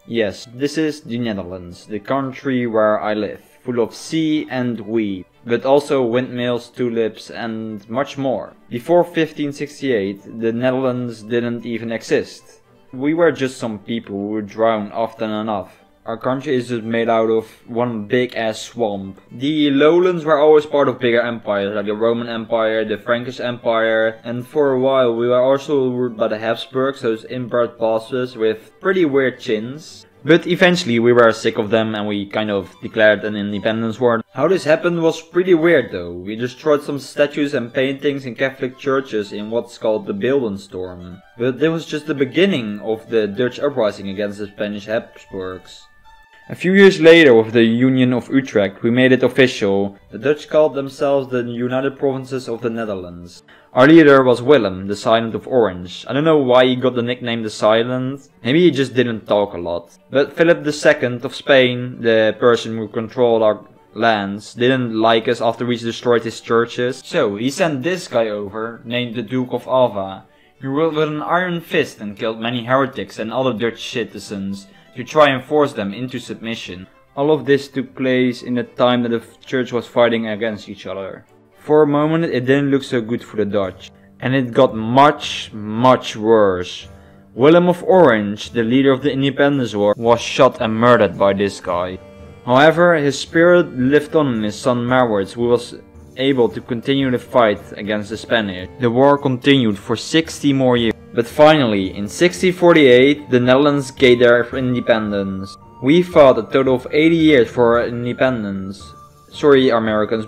Yes, this is the Netherlands, the country where I live, full of sea and wheat, but also windmills, tulips and much more. Before 1568, the Netherlands didn't even exist. We were just some people who would drown often enough. Our country is just made out of one big ass swamp. The lowlands were always part of bigger empires like the Roman Empire, the Frankish Empire, and for a while we were also ruled by the Habsburgs, those inbred bosses with pretty weird chins. But eventually we were sick of them and we kind of declared an independence war. How this happened was pretty weird though. We destroyed some statues and paintings in Catholic churches in what's called the BEELDENSTORM. But that was just the beginning of the Dutch uprising against the Spanish Habsburgs. A few years later, with the Union of Utrecht, we made it official. The Dutch called themselves the United Provinces of the Netherlands. Our leader was Willem, the Silent of Orange. I don't know why he got the nickname the Silent. Maybe he just didn't talk a lot. But Philip II of Spain, the person who controlled our lands, didn't like us after we destroyed his churches. So he sent this guy over, named the Duke of Alva. He ruled with an iron fist and killed many heretics and other Dutch citizens to try and force them into submission. All of this took place in the time that the church was fighting against each other. For a moment it didn't look so good for the Dutch. And it got much worse. Willem of Orange, the leader of the Independence War, was shot and murdered by this guy. However, his spirit lived on in his son Maurits, who was able to continue the fight against the Spanish. The war continued for 60 more years. But finally, in 1648, the Netherlands gained their independence. We fought a total of 80 years for our independence. Sorry Americans,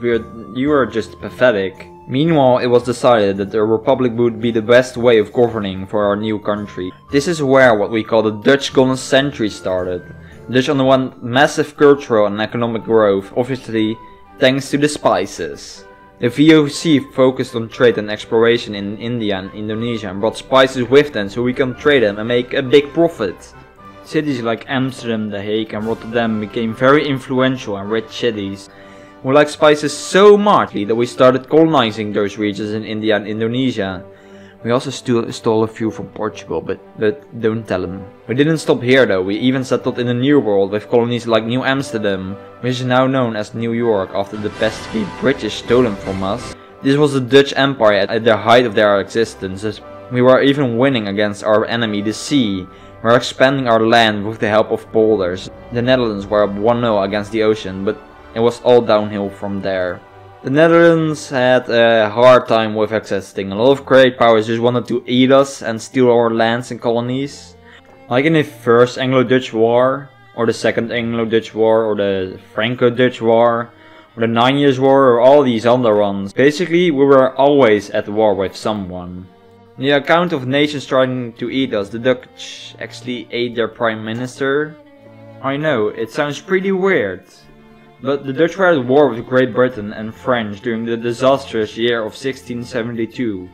you are just pathetic. Meanwhile, it was decided that a republic would be the best way of governing for our new country. This is where what we call the Dutch Golden Century started. The Dutch underwent massive cultural and economic growth, obviously thanks to the spices. The VOC focused on trade and exploration in India and Indonesia and brought spices with them so we can trade them and make a big profit. Cities like Amsterdam, The Hague and Rotterdam became very influential and rich cities. We liked spices so much that we started colonizing those regions in India and Indonesia. We also stole a few from Portugal, but don't tell them. We didn't stop here though, we even settled in the New World with colonies like New Amsterdam, which is now known as New York after the pesky British stole them from us. This was the Dutch Empire at the height of their existence. We were even winning against our enemy, the sea. We were expanding our land with the help of polders. The Netherlands were up 1-0 against the ocean, but it was all downhill from there. The Netherlands had a hard time with existing. A lot of great powers just wanted to eat us and steal our lands and colonies. Like in the First Anglo-Dutch War, or the Second Anglo-Dutch War, or the Franco-Dutch War, or the 9 Years' War, or all these other ones. Basically, we were always at war with someone. In the account of nations trying to eat us, the Dutch actually ate their prime minister. I know, it sounds pretty weird. But the Dutch were at war with Great Britain and French during the disastrous year of 1672.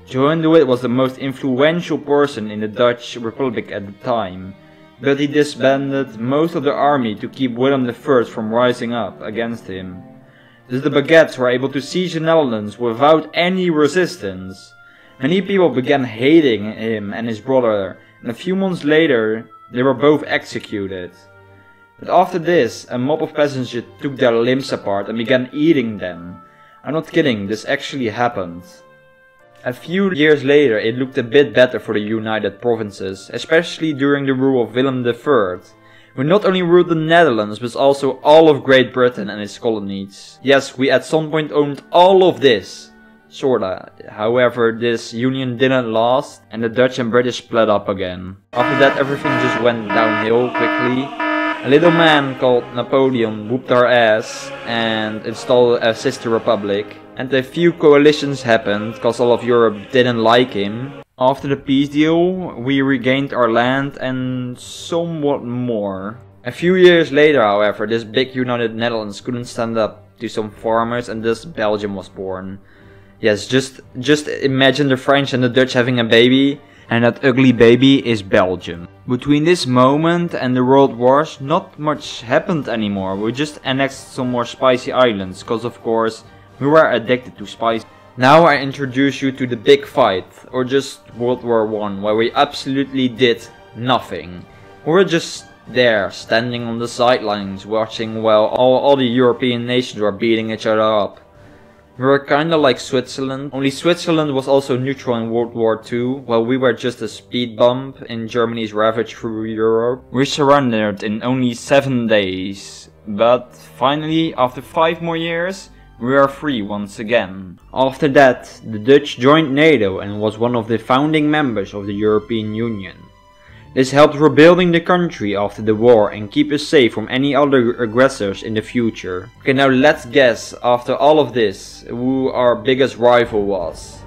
Johan de Witt was the most influential person in the Dutch Republic at the time, but he disbanded most of the army to keep Willem I from rising up against him. Thus the Baguettes were able to siege the Netherlands without any resistance. Many people began hating him and his brother, and a few months later they were both executed. But after this, a mob of peasants took their limbs apart and began eating them. I'm not kidding, this actually happened. A few years later it looked a bit better for the United Provinces, especially during the rule of Willem III, who not only ruled the Netherlands but also all of Great Britain and its colonies. Yes, we at some point owned all of this. Sorta. However, this union didn't last and the Dutch and British split up again. After that everything just went downhill quickly. A little man called Napoleon whooped our ass and installed a sister republic. And a few coalitions happened cause all of Europe didn't like him. After the peace deal, we regained our land and somewhat more. A few years later, however, this big united Netherlands couldn't stand up to some farmers and thus Belgium was born. Yes, just imagine the French and the Dutch having a baby. And that ugly baby is Belgium. Between this moment and the World Wars, not much happened anymore. We just annexed some more spicy islands, cause of course we were addicted to spice. Now I introduce you to the big fight, or just World War I, where we absolutely did nothing. We were just there, standing on the sidelines, watching while all the European nations were beating each other up. We were kinda like Switzerland, only Switzerland was also neutral in World War II, while we were just a speed bump in Germany's ravage through Europe. We surrendered in only 7 days, but finally, after 5 more years, we are free once again. After that, the Dutch joined NATO and was one of the founding members of the European Union. This helped rebuilding the country after the war and keep us safe from any other aggressors in the future. Okay, now let's guess, after all of this, who our biggest rival was.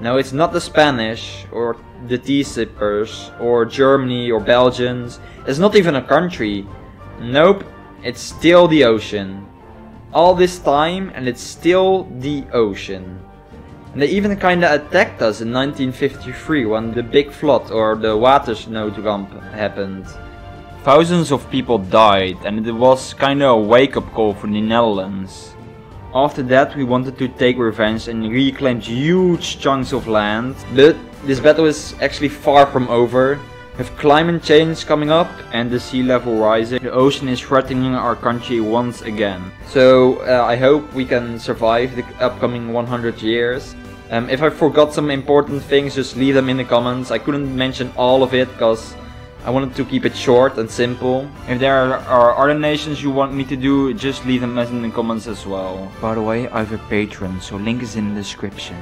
Now it's not the Spanish, or the tea sippers, or Germany, or Belgians. It's not even a country. Nope, it's still the ocean. All this time and it's still the ocean. And they even kinda attacked us in 1953 when the big flood or the WATERNOODSRAMP happened. Thousands of people died and it was kinda a wake-up call for the Netherlands. After that we wanted to take revenge and reclaim huge chunks of land, but this battle is actually far from over. With climate change coming up and the sea level rising, the ocean is threatening our country once again. So I hope we can survive the upcoming 100 years. If I forgot some important things, just leave them in the comments. I couldn't mention all of it because I wanted to keep it short and simple. If there are other nations you want me to do, just leave them in the comments as well. By the way, I have a Patreon, so link is in the description.